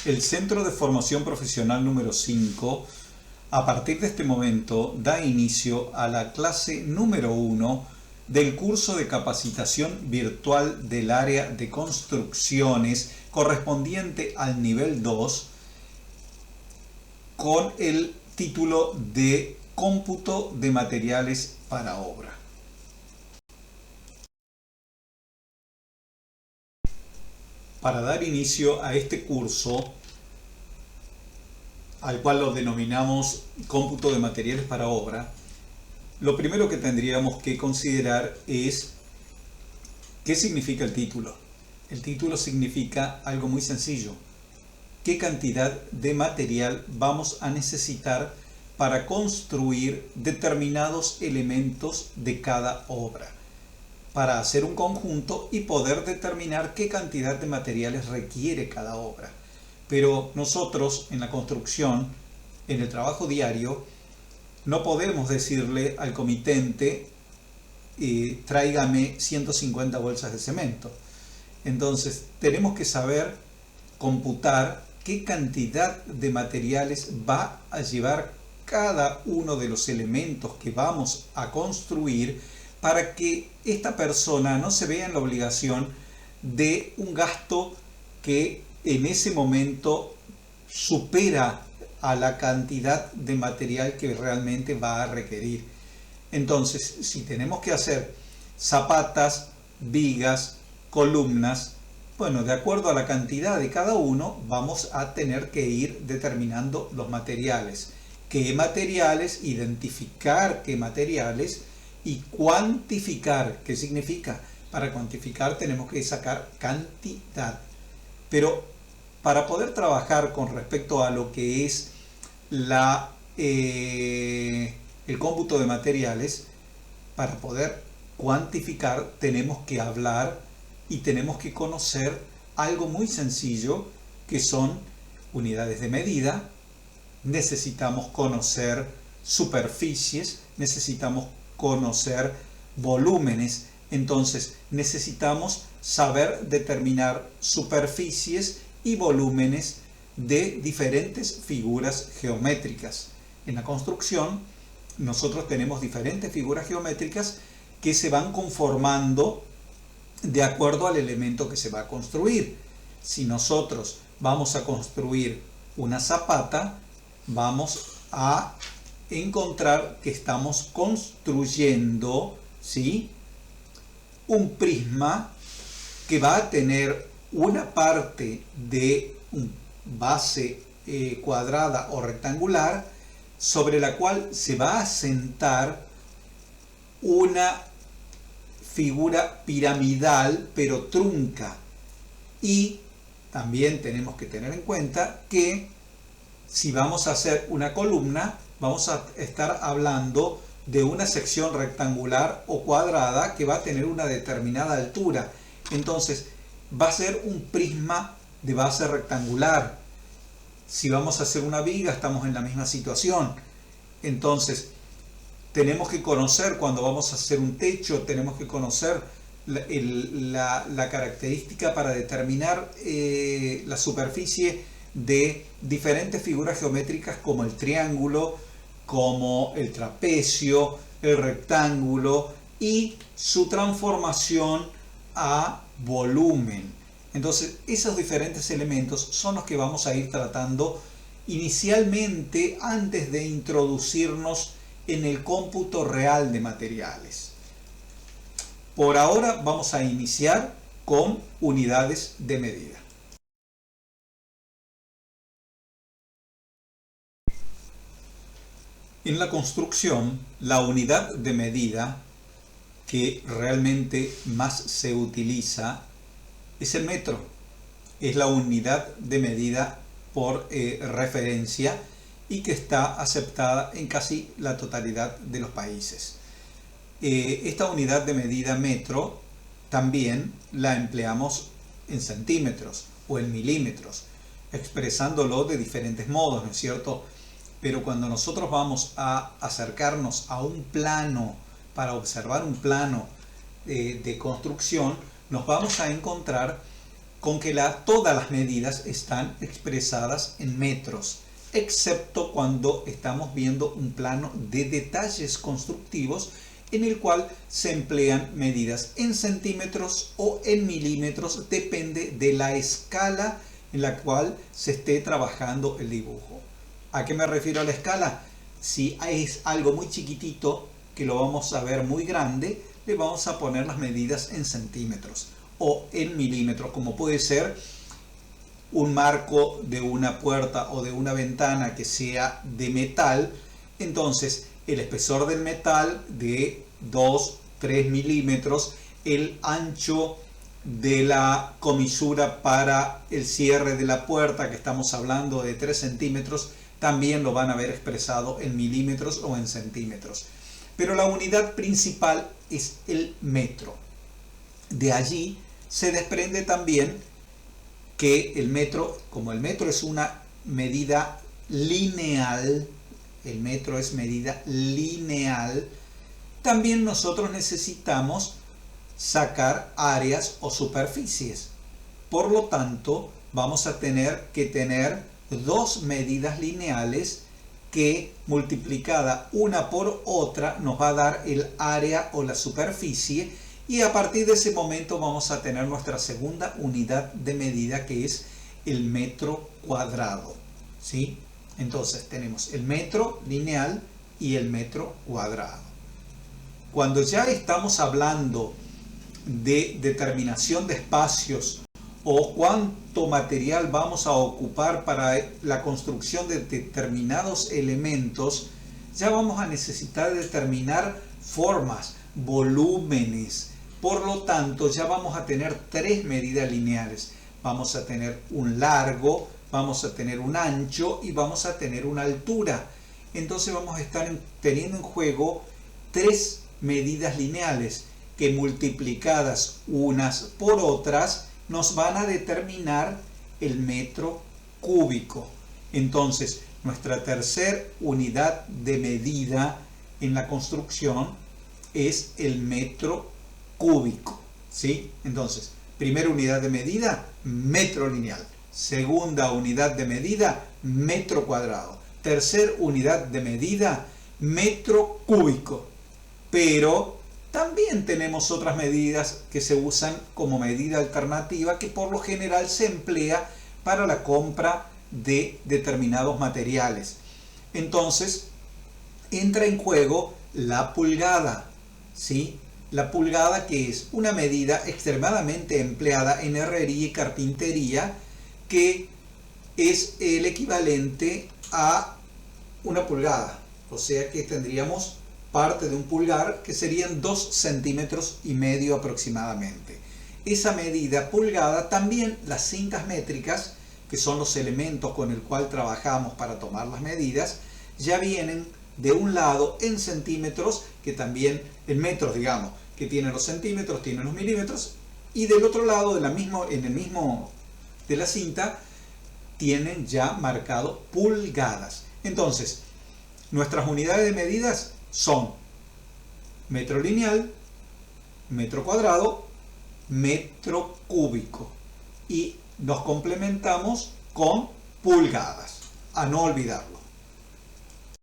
El Centro de Formación Profesional número 5, a partir de este momento, da inicio a la clase número 1 del curso de capacitación virtual del área de construcciones correspondiente al nivel 2 con el título de Cómputo de materiales para obra. Para dar inicio a este curso, al cual lo denominamos Cómputo de materiales para obra, lo primero que tendríamos que considerar es ¿qué significa el título? El título significa algo muy sencillo: ¿qué cantidad de material vamos a necesitar para construir determinados elementos de cada obra, para hacer un conjunto y poder determinar qué cantidad de materiales requiere cada obra? Pero nosotros en la construcción, en el trabajo diario, no podemos decirle al comitente tráigame 150 bolsas de cemento. Entonces tenemos que saber computar qué cantidad de materiales va a llevar cada uno de los elementos que vamos a construir, para que esta persona no se vea en la obligación de un gasto que en ese momento supera a la cantidad de material que realmente va a requerir. Entonces, si tenemos que hacer zapatas, vigas, columnas, bueno, de acuerdo a la cantidad de cada uno, vamos a tener que ir determinando los materiales. ¿Qué materiales? Identificar qué materiales y cuantificar. ¿Qué significa? Para cuantificar tenemos que sacar cantidad. Pero para poder trabajar con respecto a lo que es el cómputo de materiales, para poder cuantificar tenemos que hablar y tenemos que conocer algo muy sencillo, que son unidades de medida. Necesitamos conocer superficies, necesitamos conocer volúmenes. Entonces necesitamos saber determinar superficies y volúmenes de diferentes figuras geométricas. En la construcción nosotros tenemos diferentes figuras geométricas que se van conformando de acuerdo al elemento que se va a construir. Si nosotros vamos a construir una zapata, vamos a encontrar que estamos construyendo, ¿sí?, un prisma que va a tener una parte de base cuadrada o rectangular, sobre la cual se va a sentar una figura piramidal pero trunca. Y también tenemos que tener en cuenta que si vamos a hacer una columna, vamos a estar hablando de una sección rectangular o cuadrada que va a tener una determinada altura. Entonces va a ser un prisma de base rectangular. Si vamos a hacer una viga, estamos en la misma situación. Entonces tenemos que conocer, cuando vamos a hacer un techo, tenemos que conocer la característica para determinar la superficie de diferentes figuras geométricas, como el triángulo, como el trapecio, el rectángulo, y su transformación a volumen. Entonces esos diferentes elementos son los que vamos a ir tratando inicialmente, antes de introducirnos en el cómputo real de materiales. Por ahora vamos a iniciar con unidades de medida. En la construcción, la unidad de medida que realmente más se utiliza es el metro. Es la unidad de medida por referencia y que está aceptada en casi la totalidad de los países. Esta unidad de medida metro también la empleamos en centímetros o en milímetros, expresándolo de diferentes modos, ¿no es cierto? Pero cuando nosotros vamos a acercarnos a un plano, para observar un plano de construcción, nos vamos a encontrar con que todas las medidas están expresadas en metros, excepto cuando estamos viendo un plano de detalles constructivos en el cual se emplean medidas en centímetros o en milímetros, depende de la escala en la cual se esté trabajando el dibujo. ¿A qué me refiero a la escala? Si es algo muy chiquitito que lo vamos a ver muy grande, le vamos a poner las medidas en centímetros o en milímetros, como puede ser un marco de una puerta o de una ventana que sea de metal. Entonces el espesor del metal de 2-3 milímetros, el ancho de la comisura para el cierre de la puerta, que estamos hablando de 3 centímetros, también lo van a ver expresado en milímetros o en centímetros. Pero la unidad principal es el metro. De allí se desprende también que el metro, como el metro es una medida lineal, el metro es medida lineal, también nosotros necesitamos sacar áreas o superficies. Por lo tanto, vamos a tener que tener dos medidas lineales que multiplicada una por otra nos va a dar el área o la superficie, y a partir de ese momento vamos a tener nuestra segunda unidad de medida, que es el metro cuadrado, ¿sí? Entonces tenemos el metro lineal y el metro cuadrado. Cuando ya estamos hablando de determinación de espacios o cuánto material vamos a ocupar para la construcción de determinados elementos, ya vamos a necesitar determinar formas, volúmenes. Por lo tanto, ya vamos a tener tres medidas lineales. Vamos a tener un largo, vamos a tener un ancho y vamos a tener una altura. Entonces vamos a estar teniendo en juego tres medidas lineales que, multiplicadas unas por otras, nos van a determinar el metro cúbico. Entonces, nuestra tercera unidad de medida en la construcción es el metro cúbico, ¿sí? Entonces, primera unidad de medida, metro lineal. Segunda unidad de medida, metro cuadrado. Tercera unidad de medida, metro cúbico. Pero también tenemos otras medidas que se usan como medida alternativa, que por lo general se emplea para la compra de determinados materiales. Entonces, entra en juego la pulgada, ¿sí? La pulgada, que es una medida extremadamente empleada en herrería y carpintería, que es el equivalente a una pulgada. O sea que tendríamos parte de un pulgar, que serían 2,5 centímetros aproximadamente. Esa medida pulgada, también las cintas métricas, que son los elementos con el cual trabajamos para tomar las medidas, ya vienen de un lado en centímetros, que también en metros, digamos, que tienen los centímetros, tienen los milímetros, y del otro lado en el mismo de la cinta tienen ya marcado pulgadas. Entonces, nuestras unidades de medidas son metro lineal, metro cuadrado, metro cúbico, y nos complementamos con pulgadas, a no olvidarlo.